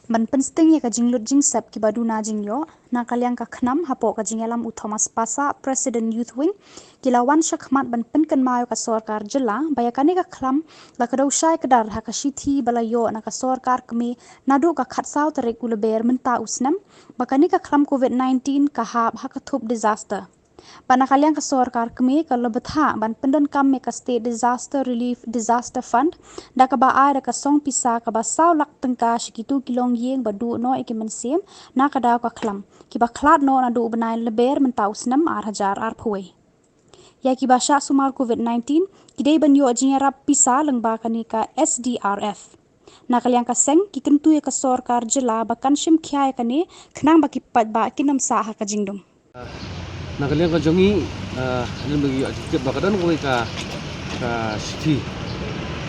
ban pensting ya ka jinglut jingsep ki baduna jingyo na kalyang ka KHNAM hapo ka jingelam u Thomas Pasa President Youth Wing kilawan syakmat ban penken mayo ka Sorkar jela bayakane ka khlam la ka dawshay kadar ha ka shithi balayo na ka Sorkar kemi nadu ka khatsaw tarik uleber menta usnam bakane ka khlam COVID-19 ka ha ka thup disaster Panakalyang ka Sorkar kami ka lebetha ban pendon kami ka State Disaster Relief Disaster Fund da ka baay da ka song pisa ka basaw lak tengka shikitu kilong yeng badu no ikimensim na ka daw ka klam ki ba klat no na du benay leber mentaus nam hajar phuwe ya ki ba sha sumar COVID-19 kidai ban yo jingarap pisa lengba kani ka SDRF Nakalyang ka seng ki kentu ya ka Sorkar jela bakan shim khyai kani khnang ba ki pat ba kinam sa ha ka jingdum Nakalyang ka jongi alam bagi aktif bakadan ko ka city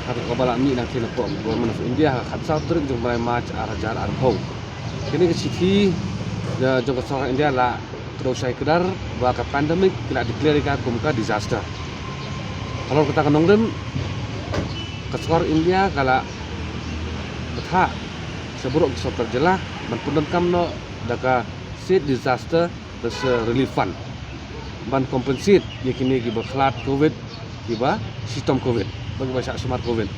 aku kabala mi nak kena po government of India khatsa turuk jong mai march arajar arho kini ke city jong ka Sorkar India la terus saya kedar ba ka pandemic kena declare ka kumka disaster kalau kita kanong dem ka Sorkar India kala betha seburuk Sorkar jela ban pundon kamno daka state disaster terus relief fund ban kompensate yakini ki baklat covid ki ba sistem covid bagi bahasa smart covid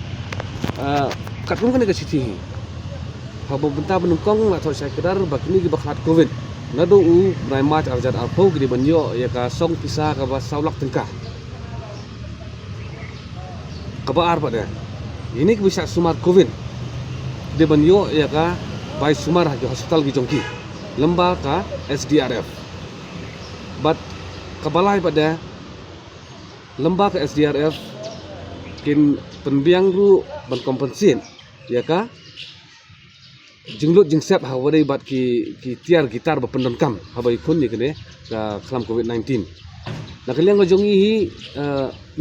katun kan ke siti habo benta benungkong atau saya kedar bakini ki baklat covid nado u brai mat arjat alpo ki banyo ya ka song pisa ka ba saulak tengkah ka ba arba de ini ki bisa smart covid de banyo ya ka bai sumar ha hospital ki jongki lemba ka SDRF but kabalai pada lembaga SDRF kin penbiang ru berkompensin ya ka jinglut jingsep hawari bat ki tiar gitar berpendon kam habai kun ni kene ka kelam COVID-19 nak kalian ngojongi hi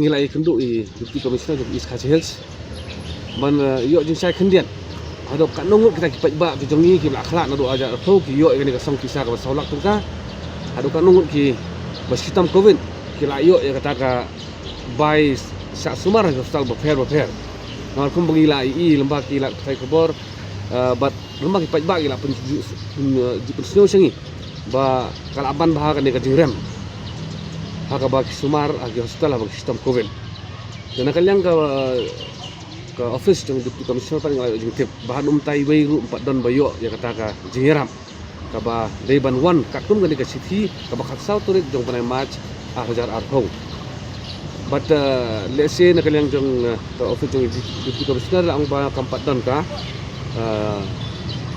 ngilai kendu i deputy commissioner of East Health ban yo jingsai kendian ada kat nungut kita kipat ba jongi ki akhlak nadu aja tho ki yo kene ka song kisah ka saulak tungka ada kat nungut ki Basitam COVID kila yo ya kata ka bai sak sumar hospital berper ngal kum bangila i lembak kila sai kebor bat lembak ipat ba kila pen snow sengi ba kalaban bahaga ni ka jingrem haka ba sumar agi hospital ba sistem COVID dan kalyang ka office jong deputy commissioner paling ngal jing tip bahan tai bai ru 4 don bayo ya kata ka jingeram kaba Deban 1 kakum gani ka city kaba khatsau turik jong panai match hajar arho but let's say na kalyang jong office jong deputy commissioner ang ba kampat don ka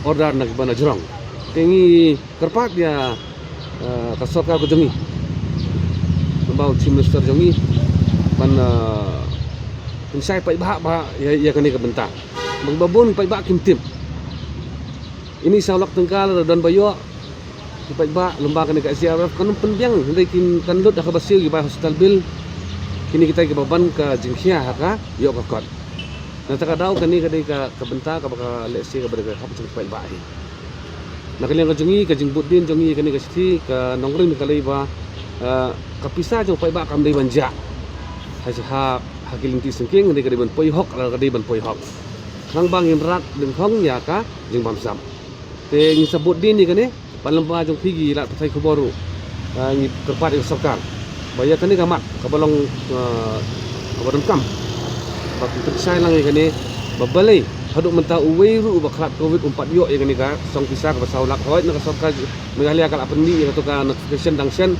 order na gibana jurong tingi kerpat dia ka Sorkar ko jongi bau chief minister jongi ban pynshai pai ba ya kani ka benta magbabon pai ba kim tim ini saulak tengkal dan bayo kipat ba lembaga ni ka SDRF kanun pendiang hindi kin kanlut ka basil gi ba hospital bill kini kita ki baban ka jingkhia haka yo ka kot na taka daw kani ka benta ka baka lesi ka bada ka kipat ba hi nakaliang ka jungi ka jingbut din jungi kani ka siti ka nongring ni kalai ba ka pisa jong pai ba kam dei banja ha hakilinti sengking hindi ka di ban poi hok ala ka di ban poi hok nang bangin rat den khong ya ka jing bamsam te ngi sabut din ni kane palemba jong pigi la patai kuboru ngi kerpat ke Sorkar baya kane kamat kabalong kabarun kam bak pynshai lang kane babalai haduk menta uwei ru baklat covid 4 yo kane ka song pisah ka saulak hoy na ka Sorkar Meghalaya kal apendi ya to ka notification dangsen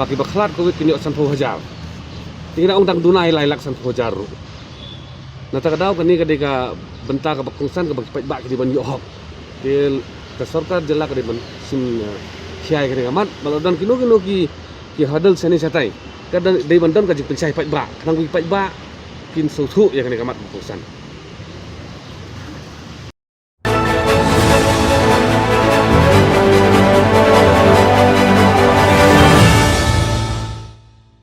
baki baklat covid kini osan pho hajar tinggal ong dang dunai lailak san pho hajar na ta daw kani ka benta ka bakungsan ka bak di ban yo hok til ka Sorkar jela ka ban sim khiai ka ngamat balodan kino ki hadal sani satai ka dei ban don ka jing pynshai pai ba nang wi pai ba kin so thu ya ka ngamat bakungsan